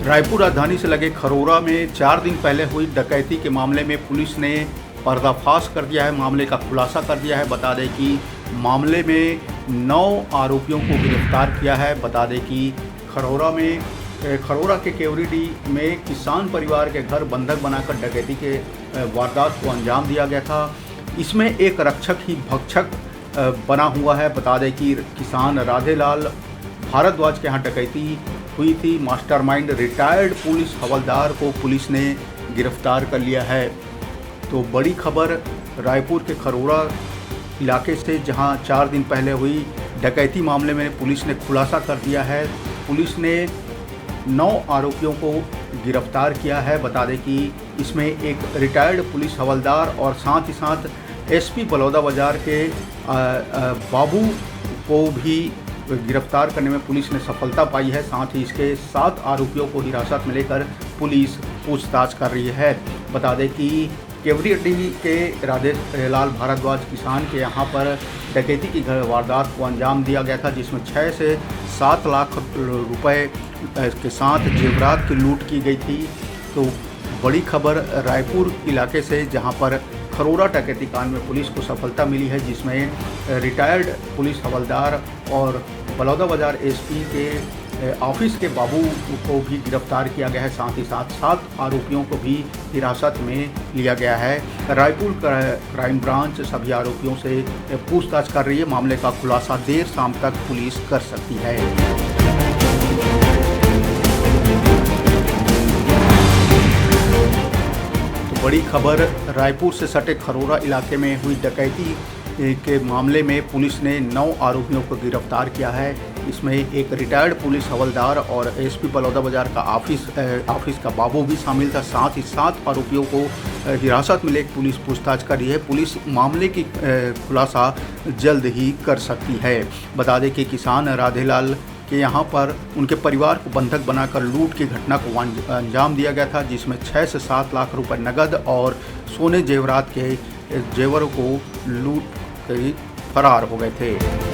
रायपुर राजधानी से लगे खरोरा में 4 दिन पहले हुई डकैती के मामले में पुलिस ने पर्दाफाश कर दिया है, मामले का खुलासा कर दिया है। बता दें कि मामले में 9 आरोपियों को गिरफ्तार किया है। बता दें कि खरोरा के केवरीडी में किसान परिवार के घर बंधक बनाकर डकैती के वारदात को अंजाम दिया गया था। इसमें एक रक्षक ही भक्षक बना हुआ है। बता दें कि किसान राधेलाल भारद्वाज के यहाँ डकैती हुई थी। मास्टरमाइंड रिटायर्ड पुलिस हवलदार को पुलिस ने गिरफ्तार कर लिया है। तो बड़ी खबर रायपुर के खरोरा इलाके से, जहां 4 दिन पहले हुई डकैती मामले में पुलिस ने खुलासा कर दिया है। पुलिस ने 9 आरोपियों को गिरफ्तार किया है। बता दें कि इसमें एक रिटायर्ड पुलिस हवलदार और साथ ही साथ एसपी बलौदाबाजार के बाबू को भी गिरफ्तार करने में पुलिस ने सफलता पाई है। साथ ही इसके 7 आरोपियों को हिरासत में लेकर पुलिस पूछताछ कर रही है। बता दें कि केवरीडी के राधेलाल भारद्वाज किसान के यहाँ पर डकैती की वारदात को अंजाम दिया गया था, जिसमें 6 से 7 लाख रुपए के साथ जेवरात की लूट की गई थी। तो बड़ी खबर रायपुर इलाके से, जहाँ पर खरोरा डकैती कांड में पुलिस को सफलता मिली है, जिसमें रिटायर्ड पुलिस हवलदार और बलौदाबाजार एसपी के ऑफिस के बाबू को भी गिरफ्तार किया गया है। साथ ही साथ 7 आरोपियों को भी हिरासत में लिया गया है। रायपुर क्राइम ब्रांच सभी आरोपियों से पूछताछ कर रही है। मामले का खुलासा देर शाम तक पुलिस कर सकती है। तो बड़ी खबर रायपुर से सटे खरोरा इलाके में हुई डकैती के मामले में पुलिस ने 9 आरोपियों को गिरफ्तार किया है। इसमें एक रिटायर्ड पुलिस हवलदार और एसपी बलौदाबाजार का ऑफिस का बाबू भी शामिल था। साथ ही 7 आरोपियों को हिरासत में लेकर पुलिस पूछताछ कर रही है। पुलिस मामले की खुलासा जल्द ही कर सकती है। बता दें कि किसान राधेलाल के यहाँ पर उनके परिवार को बंधक बनाकर लूट की घटना को अंजाम दिया गया था, जिसमें 6 से 7 लाख रुपए नकद और सोने जेवरात के जेवरों को लूट कर फरार हो गए थे।